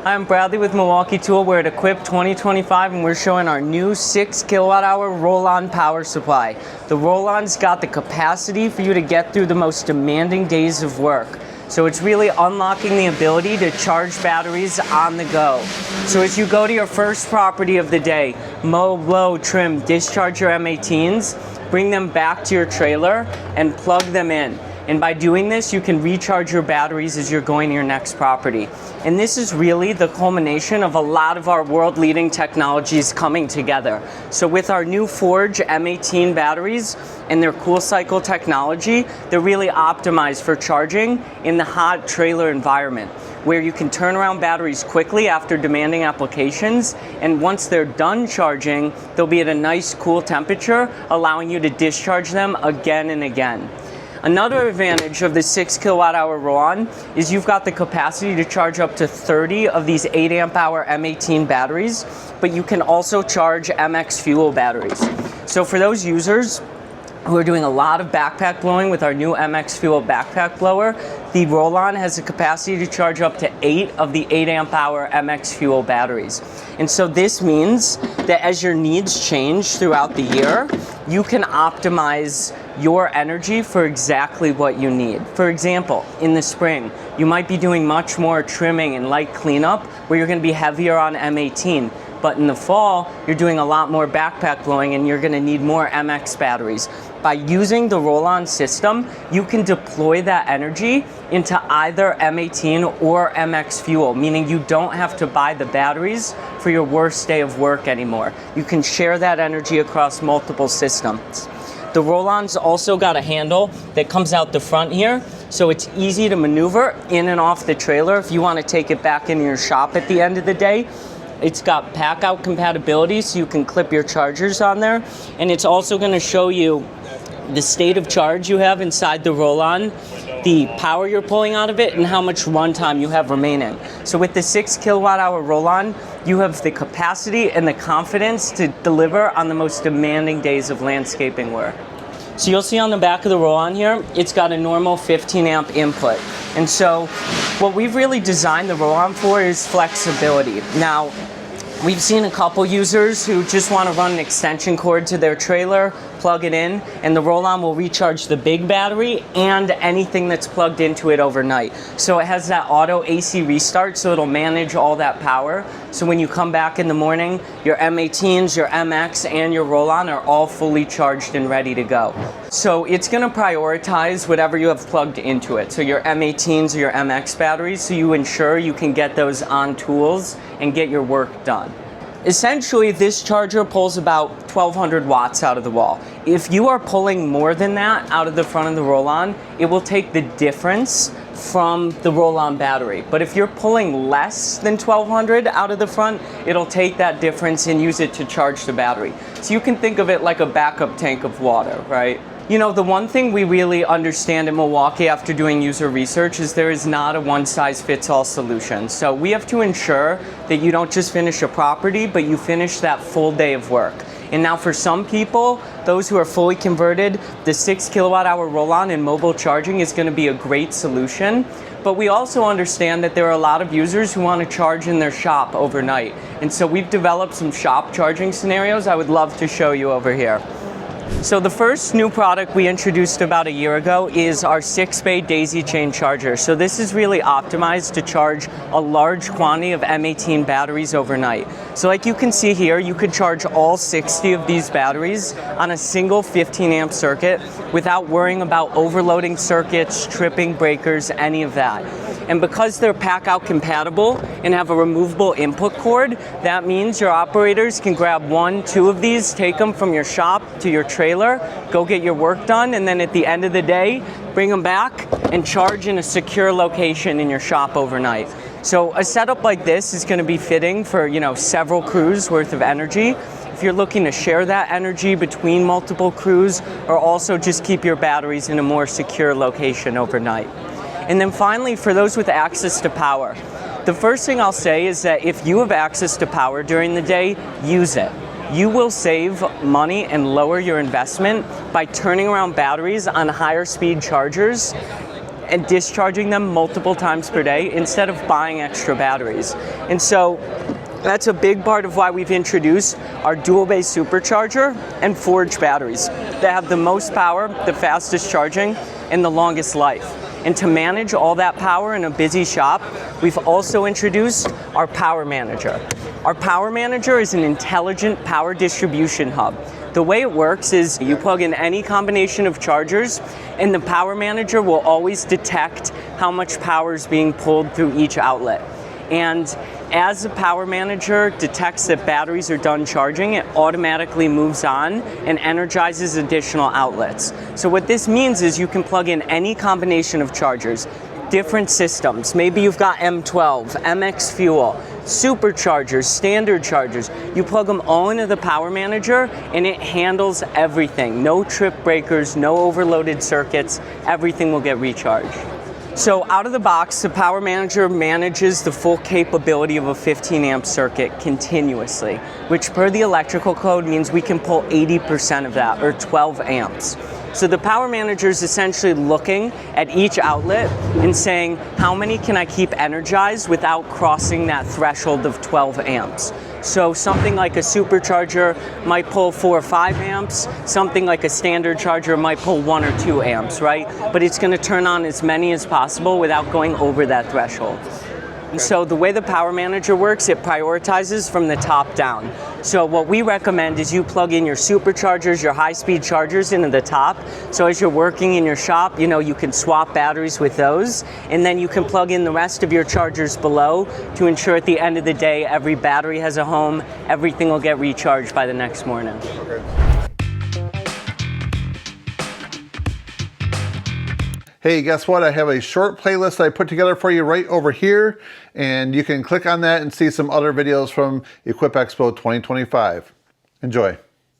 Hi, I'm Bradley with Milwaukee Tool. We're at Equip 2025 and we're showing our new 6 kilowatt hour roll-on power supply. The roll-on's got the capacity for you to get through the most demanding days of work. So it's really unlocking the ability to charge batteries on the go. So as you go to your first property of the day, mow, blow, trim, discharge your M18s, bring them back to your trailer and plug them in. And by doing this, you can recharge your batteries as you're going to your next property. And this is really the culmination of a lot of our world-leading technologies coming together. So with our new Forge M18 batteries and their cool cycle technology, they're really optimized for charging in the hot trailer environment, where you can turn around batteries quickly after demanding applications, and once they're done charging, they'll be at a nice cool temperature, allowing you to discharge them again and again. Another advantage of the 6 kilowatt hour roll-on is you've got the capacity to charge up to 30 of these 8 amp hour M18 batteries, but you can also charge MX fuel batteries. So for those users who are doing a lot of backpack blowing with our new MX fuel backpack blower, the roll-on has the capacity to charge up to 8 of the 8 amp hour MX fuel batteries. And so this means that as your needs change throughout the year, you can optimize your energy for exactly what you need. For example, in the spring, you might be doing much more trimming and light cleanup where you're gonna be heavier on M18. But in the fall, you're doing a lot more backpack blowing and you're gonna need more MX batteries. By using the roll-on system, you can deploy that energy into either M18 or MX fuel, meaning you don't have to buy the batteries for your worst day of work anymore. You can share that energy across multiple systems. The roll-on's also got a handle that comes out the front here, so it's easy to maneuver in and off the trailer if you want to take it back into your shop at the end of the day. It's got pack-out compatibility, so you can clip your chargers on there, and it's also going to show you the state of charge you have inside the roll-on, the power you're pulling out of it, and how much runtime you have remaining. So with the 6 kilowatt hour roll-on, you have the capacity and the confidence to deliver on the most demanding days of landscaping work. So you'll see on the back of the roll-on here, it's got a normal 15 amp input. And so what we've really designed the roll-on for is flexibility. Now, we've seen a couple users who just want to run an extension cord to their trailer, plug it in, and the roll-on will recharge the big battery and anything that's plugged into it overnight. So it has that auto AC restart, so it'll manage all that power. So when you come back in the morning, your M18s, your MX, and your roll-on are all fully charged and ready to go. So it's going to prioritize whatever you have plugged into it. So your M18s or your MX batteries, so you ensure you can get those on tools and get your work done. Essentially, this charger pulls about 1200 watts out of the wall. If you are pulling more than that out of the front of the roll-on, it will take the difference from the roll-on battery. But if you're pulling less than 1200 out of the front, it'll take that difference and use it to charge the battery. So you can think of it like a backup tank of water, right? You know, the one thing we really understand in Milwaukee after doing user research is there is not a one-size-fits-all solution. So we have to ensure that you don't just finish a property, but you finish that full day of work. And now for some people, those who are fully converted, the 6 kilowatt hour roll-on and mobile charging is going to be a great solution. But we also understand that there are a lot of users who want to charge in their shop overnight. And so we've developed some shop charging scenarios I would love to show you over here. So the first new product we introduced about a year ago is our 6-bay daisy chain charger. So this is really optimized to charge a large quantity of M18 batteries overnight. So like you can see here, you could charge all 60 of these batteries on a single 15 amp circuit without worrying about overloading circuits, tripping breakers, any of that. And because they're pack-out compatible and have a removable input cord, that means your operators can grab 1, 2 of these, take them from your shop to your trailer, go get your work done, and then at the end of the day, bring them back and charge in a secure location in your shop overnight. So a setup like this is going to be fitting for, you know, several crews worth of energy. If you're looking to share that energy between multiple crews, or also just keep your batteries in a more secure location overnight. And then finally, for those with access to power, the first thing I'll say is that if you have access to power during the day, use it. You will save money and lower your investment by turning around batteries on higher speed chargers and discharging them multiple times per day instead of buying extra batteries. And so that's a big part of why we've introduced our dual base supercharger and Forge batteries that have the most power, the fastest charging, and the longest life. And to manage all that power in a busy shop, we've also introduced our Power Manager. Our Power Manager is an intelligent power distribution hub. The way it works is you plug in any combination of chargers, and the Power Manager will always detect how much power is being pulled through each outlet. And as the Power Manager detects that batteries are done charging, it automatically moves on and energizes additional outlets. So what this means is you can plug in any combination of chargers, different systems. Maybe you've got M12, MX Fuel, superchargers, standard chargers. You plug them all into the Power Manager and it handles everything. No trip breakers, no overloaded circuits, everything will get recharged. So out of the box, the Power Manager manages the full capability of a 15 amp circuit continuously, which per the electrical code means we can pull 80% of that, or 12 amps. So the Power Manager is essentially looking at each outlet and saying, how many can I keep energized without crossing that threshold of 12 amps? So something like a supercharger might pull 4 or 5 amps, something like a standard charger might pull 1 or 2 amps, right? But it's going to turn on as many as possible without going over that threshold. And so the way the Power Manager works, it prioritizes from the top down. So what we recommend is you plug in your superchargers, your high-speed chargers into the top. So as you're working in your shop, you can swap batteries with those, and then you can plug in the rest of your chargers below to ensure at the end of the day, every battery has a home, everything will get recharged by the next morning. Okay. Hey, guess what? I have a short playlist I put together for you right over here, and you can click on that and see some other videos from Equip Expo 2025. Enjoy.